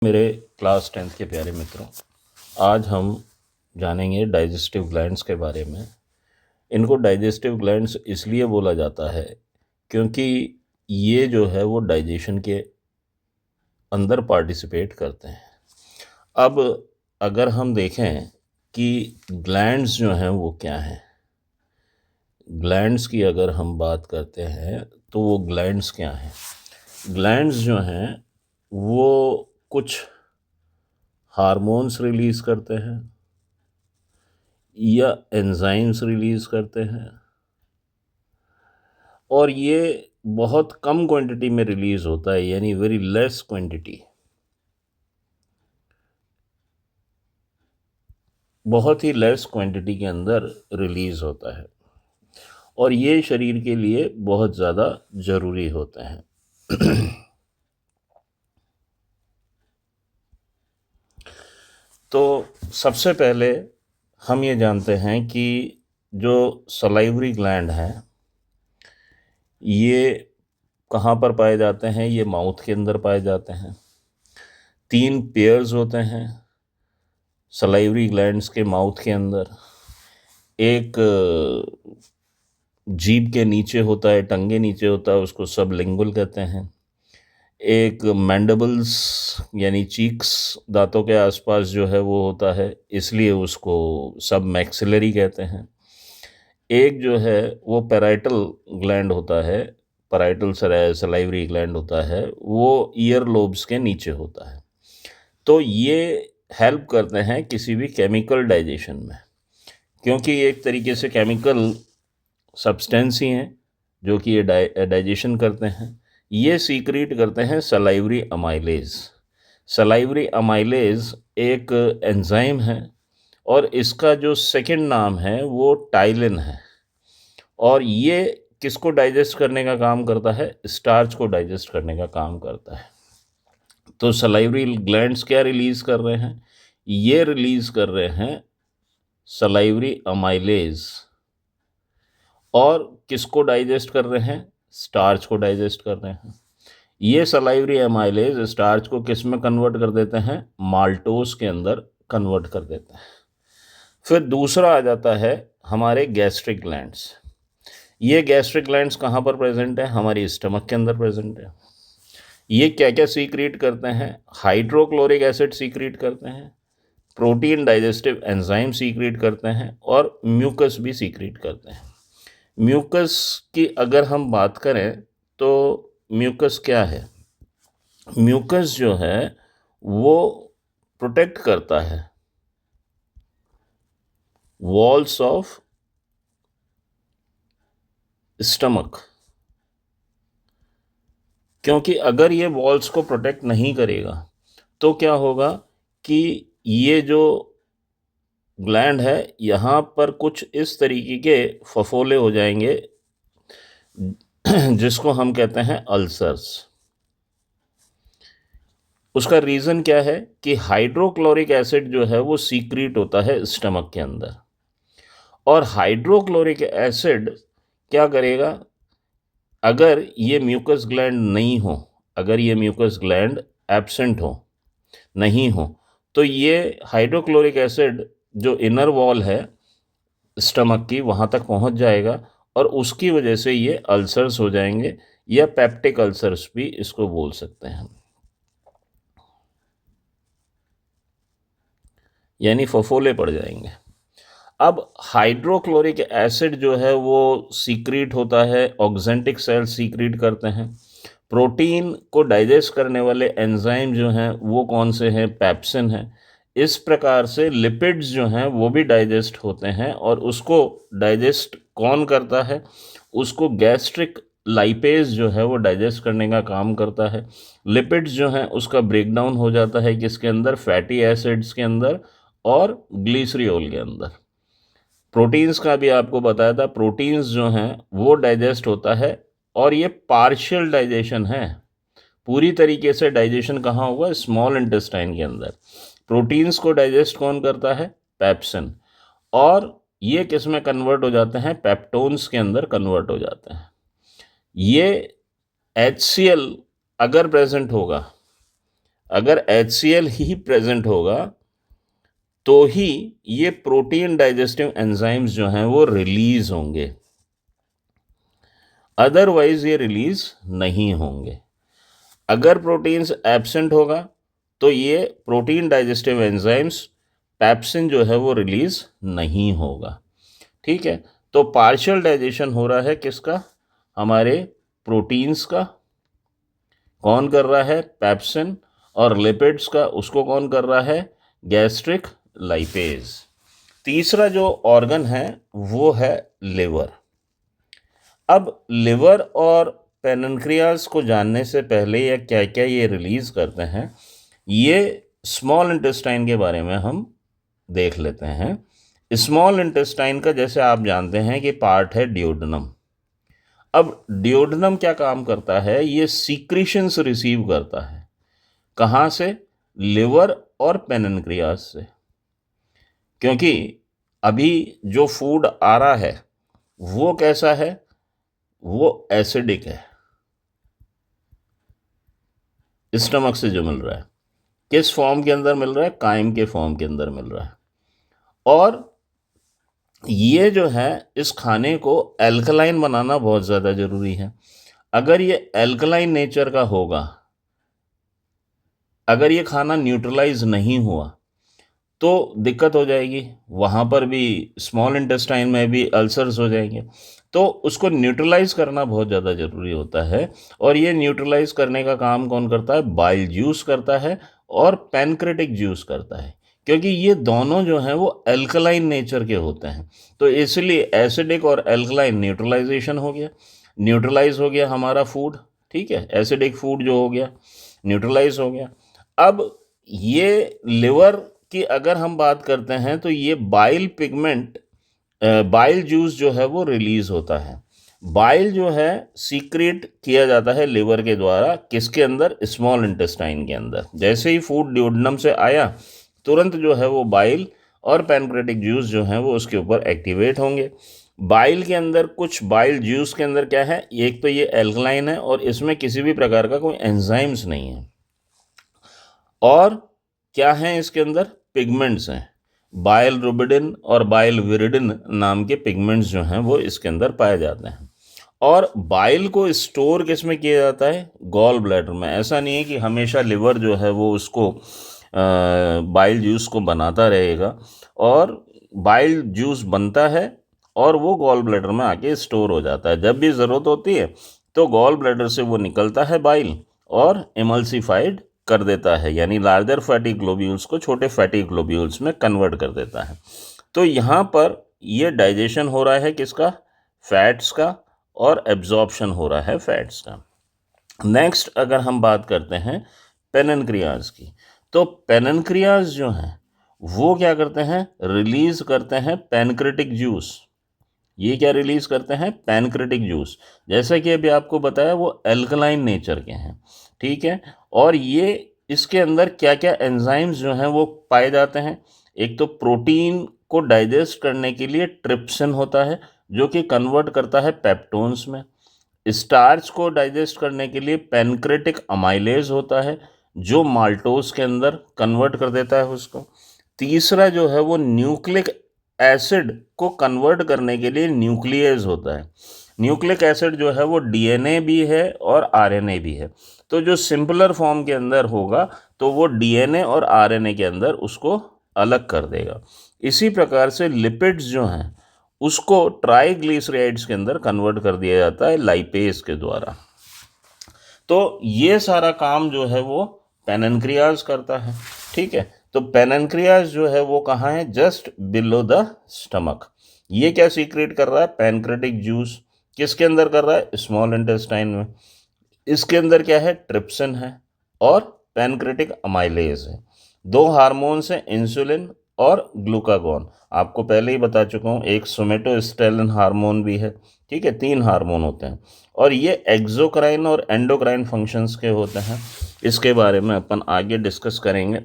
मेरे class 10th के प्यारे मित्रों, आज हम जानेंगे डाइजेस्टिव ग्लैंड्स के बारे में। इनको डाइजेस्टिव ग्लैंड्स इसलिए बोला जाता है क्योंकि ये जो है वो डाइजेशन के अंदर पार्टिसिपेट करते हैं। अब अगर हम देखें कि ग्लैंड्स जो हैं वो क्या हैं, ग्लैंड्स की अगर हम बात करते हैं तो वो ग्लैंड्स क्या हैं। ग्लैंड्स जो हैं वो कुछ हार्मोन्स रिलीज़ करते हैं या एंजाइम्स रिलीज़ करते हैं, और ये बहुत कम क्वांटिटी में रिलीज़ होता है, यानी वेरी लेस क्वांटिटी, बहुत ही लेस क्वांटिटी के अंदर रिलीज़ होता है, और ये शरीर के लिए बहुत ज़्यादा ज़रूरी होते हैं। तो सबसे पहले हम ये जानते हैं कि जो सलाइवरी ग्लैंड हैं ये कहाँ पर पाए जाते हैं। ये माउथ के अंदर पाए जाते हैं। 3 पेयर्स होते हैं सलाइवरी ग्लैंड्स के माउथ के अंदर। एक जीभ के नीचे होता है, टंग के नीचे होता है, उसको सबलिंगुअल कहते हैं। एक मैंडिबल्स यानी चीक्स, दांतों के आसपास जो है वो होता है, इसलिए उसको सब मैक्सिलरी कहते हैं। एक जो है वो पैराइटल ग्लैंड होता है, पैराइटल सलाइवरी ग्लैंड होता है, वो ईयर लोब्स के नीचे होता है। तो ये हेल्प करते हैं किसी भी केमिकल डाइजेशन में, क्योंकि ये एक तरीके से केमिकल सब्सटेंस ही हैं जो कि ये डाइजेशन करते हैं। ये सीक्रेट करते हैं सलाइवरी अमाइलेज। सलाइवरी अमाइलेज एक एंजाइम है और इसका जो सेकंड नाम है वो टाइलिन है, और ये किसको डाइजेस्ट करने का काम करता है? स्टार्च को डाइजेस्ट करने का काम करता है। तो सलाइवरी ग्लैंड्स क्या रिलीज़ कर रहे हैं? ये रिलीज़ कर रहे हैं सलाइवरी अमाइलेज। और किसको डाइजेस्ट कर रहे हैं? स्टार्च को डाइजेस्ट कर रहे हैं। ये सलाइवरी अमाइलेज स्टार्च को किस में कन्वर्ट कर देते हैं? माल्टोस के अंदर कन्वर्ट कर देते हैं। फिर दूसरा आ जाता है हमारे गैस्ट्रिक ग्लैंड्स। ये गैस्ट्रिक ग्लैंड्स कहाँ पर प्रेजेंट है? हमारी स्टमक के अंदर प्रेजेंट है। ये क्या क्या सीक्रेट करते हैं? हाइड्रोक्लोरिक एसिड सीक्रेट करते हैं, प्रोटीन डाइजेस्टिव एंजाइम सीक्रेट करते हैं, और म्यूकस भी सीक्रेट करते हैं। म्यूकस की अगर हम बात करें तो म्यूकस क्या है? म्यूकस जो है वो प्रोटेक्ट करता है वॉल्स ऑफ स्टमक, क्योंकि अगर ये वॉल्स को प्रोटेक्ट नहीं करेगा तो क्या होगा कि ये जो ग्लैंड है यहाँ पर कुछ इस तरीके के फफोले हो जाएंगे जिसको हम कहते हैं अल्सर्स। उसका रीज़न क्या है कि हाइड्रोक्लोरिक एसिड जो है वो सीक्रेट होता है स्टमक के अंदर, और हाइड्रोक्लोरिक एसिड क्या करेगा? अगर ये म्यूकस ग्लैंड नहीं हो, अगर ये म्यूकस ग्लैंड एब्सेंट हो, नहीं हो, तो ये हाइड्रोक्लोरिक एसिड जो इनर वॉल है स्टमक की वहाँ तक पहुँच जाएगा, और उसकी वजह से ये अल्सर्स हो जाएंगे, या पेप्टिक अल्सर्स भी इसको बोल सकते हैं, यानी फफोले पड़ जाएंगे। अब हाइड्रोक्लोरिक एसिड जो है वो सीक्रेट होता है, ऑक्जेंटिक सेल्स सीक्रेट करते हैं। प्रोटीन को डाइजेस्ट करने वाले एंजाइम जो हैं वो कौन से हैं? पेप्सिन है। इस प्रकार से लिपिड्स जो हैं वो भी डाइजेस्ट होते हैं, और उसको डाइजेस्ट कौन करता है? उसको गैस्ट्रिक लाइपेज जो है वो डाइजेस्ट करने का काम करता है। लिपिड्स जो हैं उसका ब्रेकडाउन हो जाता है किसके अंदर? फैटी एसिड्स के अंदर और ग्लिसरियोल के अंदर। प्रोटीन्स का भी आपको बताया था, प्रोटीन्स जो हैं वो डाइजेस्ट होता है, और ये पार्शियल डाइजेशन है। पूरी तरीके से डाइजेशन कहाँ होगा? स्मॉल इंटेस्टाइन के अंदर। प्रोटीन्स को डाइजेस्ट कौन करता है? पेप्सिन। और ये किस में कन्वर्ट हो जाते हैं? पेप्टोन्स के अंदर कन्वर्ट हो जाते हैं। ये HCl अगर प्रेजेंट होगा, अगर HCl ही प्रेजेंट होगा तो ही ये प्रोटीन डाइजेस्टिव एंजाइम्स जो हैं वो रिलीज होंगे, अदरवाइज ये रिलीज नहीं होंगे। अगर प्रोटीन्स एब्सेंट होगा तो ये प्रोटीन डाइजेस्टिव एंजाइम्स पैप्सिन जो है वो रिलीज नहीं होगा। ठीक है, तो पार्शियल डाइजेशन हो रहा है किसका? हमारे प्रोटीन्स का। कौन कर रहा है? पैप्सिन। और लिपिड्स का, उसको कौन कर रहा है? Gastric lipase. तीसरा जो ऑर्गन है वो है लिवर। अब लिवर और पेनक्रियाज को जानने से पहले या क्या क्या ये रिलीज करते हैं, ये स्मॉल इंटेस्टाइन के बारे में हम देख लेते हैं। स्मॉल इंटेस्टाइन का जैसे आप जानते हैं कि पार्ट है ड्यूोडेनम। अब ड्यूोडेनम क्या काम करता है? ये सीक्रेशंस रिसीव करता है। कहाँ से? लिवर और पेनक्रियाज से। क्योंकि अभी जो फूड आ रहा है वो कैसा है? वो एसिडिक है, स्टमक से जो मिल रहा है। किस फॉर्म के अंदर मिल रहा है? काइम के फॉर्म के अंदर मिल रहा है। और ये जो है, इस खाने को एल्कलाइन बनाना बहुत ज़्यादा ज़रूरी है। अगर ये एल्कलाइन नेचर का होगा, अगर ये खाना न्यूट्रलाइज नहीं हुआ तो दिक्कत हो जाएगी। वहाँ पर भी स्मॉल इंटेस्टाइन में भी अल्सर्स हो जाएंगे। तो उसको न्यूट्रलाइज करना बहुत ज़्यादा ज़रूरी होता है। और ये न्यूट्रलाइज करने का काम कौन करता है? बाइल जूस करता है और पैनक्रेटिक जूस करता है। क्योंकि ये दोनों जो हैं वो एल्कलाइन नेचर के होते हैं। तो इसलिए एसिडिक और एल्कलाइन न्यूट्रलाइजेशन हो गया, न्यूट्रलाइज हो गया हमारा फूड। ठीक है, एसिडिक फूड जो हो गया न्यूट्रलाइज हो गया। अब ये लिवर की अगर हम बात करते हैं तो ये बाइल पिगमेंट, बाइल जूस जो है वो रिलीज होता है। बाइल जो है सीक्रेट किया जाता है लिवर के द्वारा। किसके अंदर? स्मॉल इंटेस्टाइन के अंदर। जैसे ही फूड ड्यूोडेनम से आया तुरंत जो है वो बाइल और पैनक्रेटिक जूस जो है वो उसके ऊपर एक्टिवेट होंगे। बाइल के अंदर कुछ, बाइल जूस के अंदर क्या है? एक तो ये एल्कलाइन है और इसमें किसी भी प्रकार का कोई एंजाइम्स नहीं है। और क्या है इसके अंदर? पिगमेंट्स हैं। बाइल रुबिडिन और बाइल विरिडिन नाम के पिगमेंट्स जो हैं वो इसके अंदर पाए जाते हैं। और बाइल को स्टोर किस में किया जाता है? गॉल ब्लैडर में। ऐसा नहीं है कि हमेशा लिवर जो है वो उसको बाइल जूस को बनाता रहेगा। और बाइल जूस बनता है और वो गॉल ब्लैडर में आके स्टोर हो जाता है। जब भी ज़रूरत होती है तो गॉल ब्लैडर से वो निकलता है बाइल और एमल्सिफाइड कर देता है, यानी लार्जर फैटी ग्लोब्यूल्स को छोटे फैटी ग्लोब्यूल्स में कन्वर्ट कर देता है। तो यहाँ पर ये डाइजेशन हो रहा है किसका? फैट्स का। और एब्जॉर्प्शन हो रहा है फैट्स का। नेक्स्ट अगर हम बात करते हैं पेनक्रियाज की, तो पेनक्रियाज जो हैं वो क्या करते हैं? रिलीज करते हैं पैनक्रेटिक जूस। ये क्या रिलीज करते हैं? Pancreatic juice. जैसा कि अभी आपको बताया वो एल्कलाइन नेचर के हैं। ठीक है, और ये इसके अंदर क्या क्या एंजाइम्स जो हैं वो पाए जाते हैं? एक तो प्रोटीन को डाइजेस्ट करने के लिए ट्रिप्सिन होता है जो कि कन्वर्ट करता है पेप्टोन्स में। स्टार्च को डाइजेस्ट करने के लिए पैनक्रेटिक अमाइलेज होता है जो माल्टोज के अंदर कन्वर्ट कर देता है उसको। तीसरा जो है वो न्यूक्लिक एसिड को कन्वर्ट करने के लिए न्यूक्लियस होता है। न्यूक्लिक एसिड जो है वो डीएनए भी है और आरएनए भी है। तो जो सिंपलर फॉर्म के अंदर होगा तो वो डीएनए और आरएनए के अंदर उसको अलग कर देगा। इसी प्रकार से लिपिड्स जो हैं उसको ट्राइग्लिसराइड्स के अंदर कन्वर्ट कर दिया जाता है लाइपेज के द्वारा। तो ये सारा काम जो है वो पेनक्रियाज करता है। ठीक है, तो पेनक्रियाज जो है वो कहाँ है? Just below the stomach. ये क्या सीक्रेट कर रहा है? Pancreatic juice. किसके अंदर कर रहा है? स्मॉल इंटेस्टाइन में। इसके अंदर क्या है? ट्रिप्सिन है और पैनक्रेटिक अमाइलेज है। दो हार्मोन्स हैं, इंसुलिन और ग्लूकागॉन। आपको पहले ही बता चुका हूँ, एक सोमेटोस्टेलिन हार्मोन भी है। ठीक है, 3 हार्मोन होते हैं और ये एक्सोक्राइन और एंडोक्राइन फंक्शंस के होते हैं। इसके बारे में अपन आगे डिस्कस करेंगे।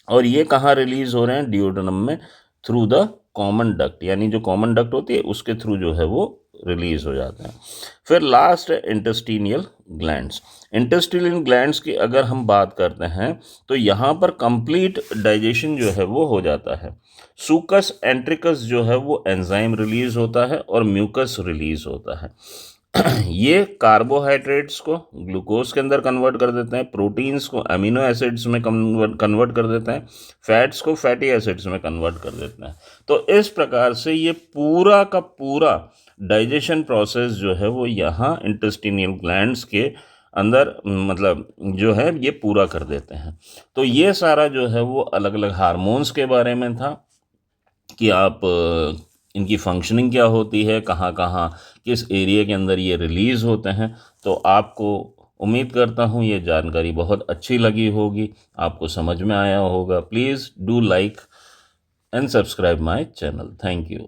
और ये कहाँ रिलीज हो रहे हैं? ड्यूोडेनम में, थ्रू द कॉमन डक्ट, यानी जो कॉमन डक्ट होती है उसके थ्रू जो है वो रिलीज़ हो जाते हैं। फिर लास्ट है इंटेस्टिनियल ग्लैंड्स। इंटेस्टिनियल ग्लैंड्स की अगर हम बात करते हैं तो यहाँ पर कंप्लीट डाइजेशन जो है वो हो जाता है। सूकस एंट्रिकस जो है वो एंजाइम रिलीज़ होता है और म्यूकस रिलीज़ होता है। ये कार्बोहाइड्रेट्स को ग्लूकोज के अंदर कन्वर्ट कर देते हैं, प्रोटीन्स को अमीनो एसिड्स में कन्वर्ट कर देते हैं, फैट्स को फैटी एसिड्स में कन्वर्ट कर देते हैं। तो इस प्रकार से ये पूरा का पूरा डाइजेशन प्रोसेस जो है वो यहाँ इंटेस्टिनियल ग्लैंड्स के अंदर मतलब जो है ये पूरा कर देते हैं। तो ये सारा जो है वो अलग अलग हार्मोन्स के बारे में था कि आप इनकी फंक्शनिंग क्या होती है, कहाँ कहाँ किस एरिया के अंदर ये रिलीज़ होते हैं। तो आपको उम्मीद करता हूँ ये जानकारी बहुत अच्छी लगी होगी, आपको समझ में आया होगा। Please do like and subscribe my channel. Thank you.